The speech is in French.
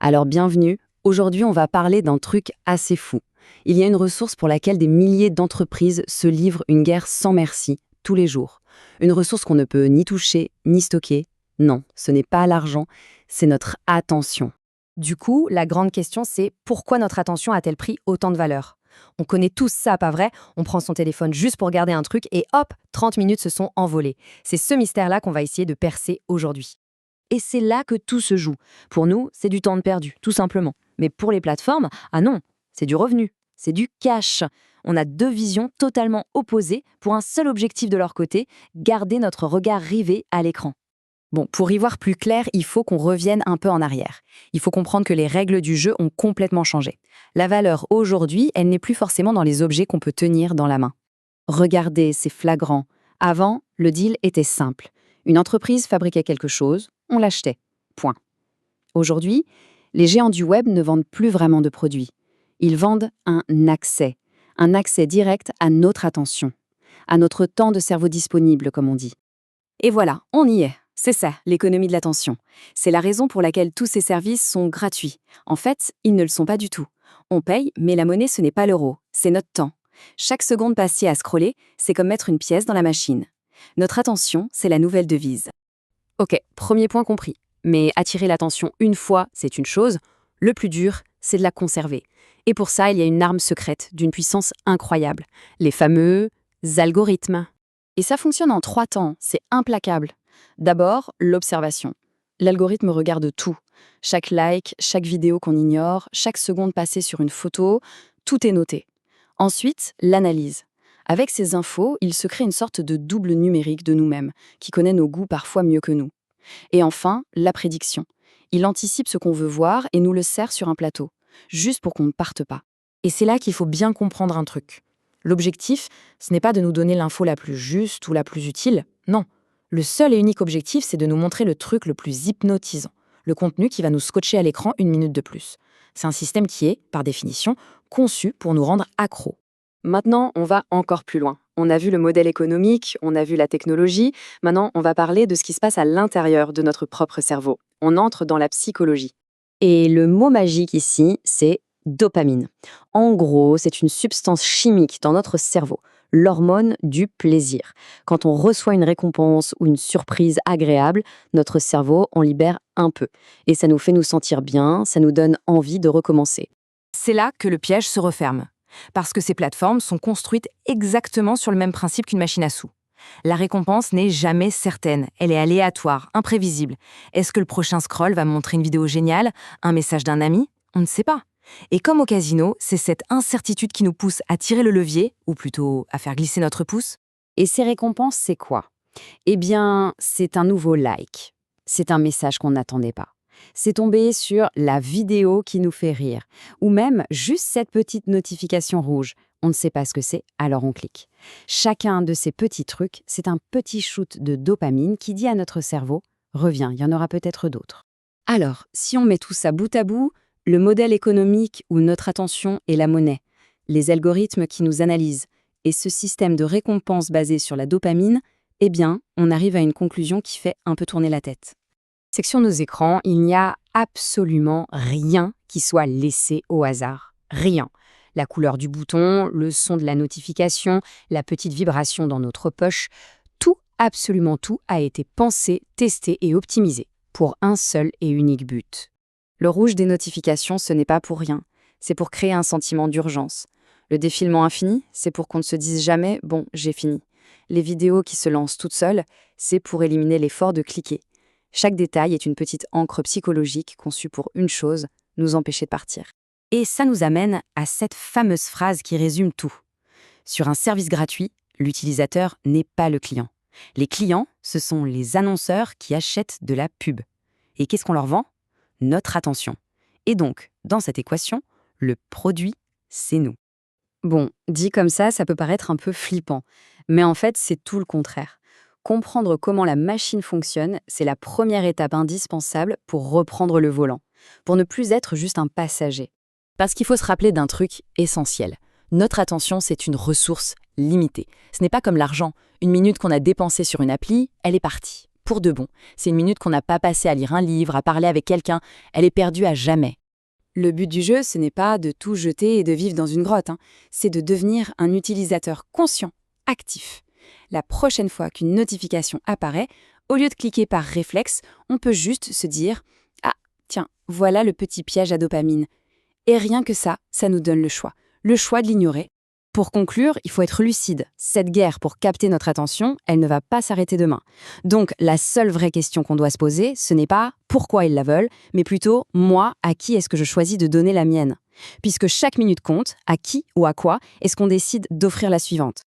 Alors bienvenue, aujourd'hui on va parler d'un truc assez fou. Il y a une ressource pour laquelle des milliers d'entreprises se livrent une guerre sans merci, tous les jours. Une ressource qu'on ne peut ni toucher, ni stocker. Non, ce n'est pas l'argent, c'est notre attention. Du coup, la grande question c'est pourquoi notre attention a-t-elle pris autant de valeur? On connaît tous ça, pas vrai? On prend son téléphone juste pour regarder un truc et hop, 30 minutes se sont envolées. C'est ce mystère-là qu'on va essayer de percer aujourd'hui. Et c'est là que tout se joue. Pour nous, c'est du temps perdu, tout simplement. Mais pour les plateformes, ah non, c'est du revenu, c'est du cash. On a deux visions totalement opposées pour un seul objectif de leur côté, garder notre regard rivé à l'écran. Bon, pour y voir plus clair, il faut qu'on revienne un peu en arrière. Il faut comprendre que les règles du jeu ont complètement changé. La valeur aujourd'hui, elle n'est plus forcément dans les objets qu'on peut tenir dans la main. Regardez, c'est flagrant. Avant, le deal était simple. Une entreprise fabriquait quelque chose, on l'achetait. Point. Aujourd'hui, les géants du web ne vendent plus vraiment de produits. Ils vendent un accès direct à notre attention, à notre temps de cerveau disponible, comme on dit. Et voilà, on y est. C'est ça, l'économie de l'attention. C'est la raison pour laquelle tous ces services sont gratuits. En fait, ils ne le sont pas du tout. On paye, mais la monnaie, ce n'est pas l'euro, c'est notre temps. Chaque seconde passée à scroller, c'est comme mettre une pièce dans la machine. Notre attention, c'est la nouvelle devise. Ok, premier point compris. Mais attirer l'attention une fois, c'est une chose. Le plus dur, c'est de la conserver. Et pour ça, il y a une arme secrète d'une puissance incroyable. Les fameux algorithmes. Et ça fonctionne en 3 temps, c'est implacable. D'abord, l'observation. L'algorithme regarde tout. Chaque like, chaque vidéo qu'on ignore, chaque seconde passée sur une photo, tout est noté. Ensuite, l'analyse. Avec ces infos, il se crée une sorte de double numérique de nous-mêmes, qui connaît nos goûts parfois mieux que nous. Et enfin, la prédiction. Il anticipe ce qu'on veut voir et nous le sert sur un plateau, juste pour qu'on ne parte pas. Et c'est là qu'il faut bien comprendre un truc. L'objectif, ce n'est pas de nous donner l'info la plus juste ou la plus utile, non. Le seul et unique objectif, c'est de nous montrer le truc le plus hypnotisant, le contenu qui va nous scotcher à l'écran 1 minute de plus. C'est un système qui est, par définition, conçu pour nous rendre accros. Maintenant, on va encore plus loin. On a vu le modèle économique, on a vu la technologie, maintenant on va parler de ce qui se passe à l'intérieur de notre propre cerveau. On entre dans la psychologie. Et le mot magique ici, c'est dopamine. En gros, c'est une substance chimique dans notre cerveau, l'hormone du plaisir. Quand on reçoit une récompense ou une surprise agréable, notre cerveau en libère un peu. Et ça nous fait nous sentir bien, ça nous donne envie de recommencer. C'est là que le piège se referme. Parce que ces plateformes sont construites exactement sur le même principe qu'une machine à sous. La récompense n'est jamais certaine, elle est aléatoire, imprévisible. Est-ce que le prochain scroll va me montrer une vidéo géniale, un message d'un ami? On ne sait pas. Et comme au casino, c'est cette incertitude qui nous pousse à tirer le levier, ou plutôt à faire glisser notre pouce. Et ces récompenses, c'est quoi? Eh bien, c'est un nouveau like. C'est un message qu'on n'attendait pas. C'est tomber sur la vidéo qui nous fait rire, ou même juste cette petite notification rouge. On ne sait pas ce que c'est, alors on clique. Chacun de ces petits trucs, c'est un petit shoot de dopamine qui dit à notre cerveau « Reviens, il y en aura peut-être d'autres ». Alors, si on met tout ça bout à bout, le modèle économique où notre attention est la monnaie, les algorithmes qui nous analysent, et ce système de récompense basé sur la dopamine, eh bien, on arrive à une conclusion qui fait un peu tourner la tête. C'est que sur nos écrans, il n'y a absolument rien qui soit laissé au hasard. Rien. La couleur du bouton, le son de la notification, la petite vibration dans notre poche, tout, absolument tout, a été pensé, testé et optimisé pour un seul et unique but. Le rouge des notifications, ce n'est pas pour rien. C'est pour créer un sentiment d'urgence. Le défilement infini, c'est pour qu'on ne se dise jamais « bon, j'ai fini ». Les vidéos qui se lancent toutes seules, c'est pour éliminer l'effort de cliquer. Chaque détail est une petite encre psychologique conçue pour une chose, nous empêcher de partir. Et ça nous amène à cette fameuse phrase qui résume tout. Sur un service gratuit, l'utilisateur n'est pas le client. Les clients, ce sont les annonceurs qui achètent de la pub. Et qu'est-ce qu'on leur vend? Notre attention. Et donc, dans cette équation, le produit, c'est nous. Bon, dit comme ça peut paraître un peu flippant. Mais en fait, c'est tout le contraire. Comprendre comment la machine fonctionne, c'est la première étape indispensable pour reprendre le volant, pour ne plus être juste un passager. Parce qu'il faut se rappeler d'un truc essentiel. Notre attention, c'est une ressource limitée. Ce n'est pas comme l'argent. 1 minute qu'on a dépensée sur une appli, elle est partie. pour de bon. C'est une minute qu'on n'a pas passée à lire un livre, à parler avec quelqu'un. Elle est perdue à jamais. Le but du jeu, ce n'est pas de tout jeter et de vivre dans une grotte, c'est de devenir un utilisateur conscient, actif. La prochaine fois qu'une notification apparaît, au lieu de cliquer par réflexe, on peut juste se dire « Ah, tiens, voilà le petit piège à dopamine ». Et rien que ça nous donne le choix de l'ignorer. Pour conclure, il faut être lucide. Cette guerre pour capter notre attention, elle ne va pas s'arrêter demain. Donc, la seule vraie question qu'on doit se poser, ce n'est pas pourquoi ils la veulent, mais plutôt moi, à qui est-ce que je choisis de donner la mienne ? Puisque chaque minute compte, à qui ou à quoi est-ce qu'on décide d'offrir la suivante ?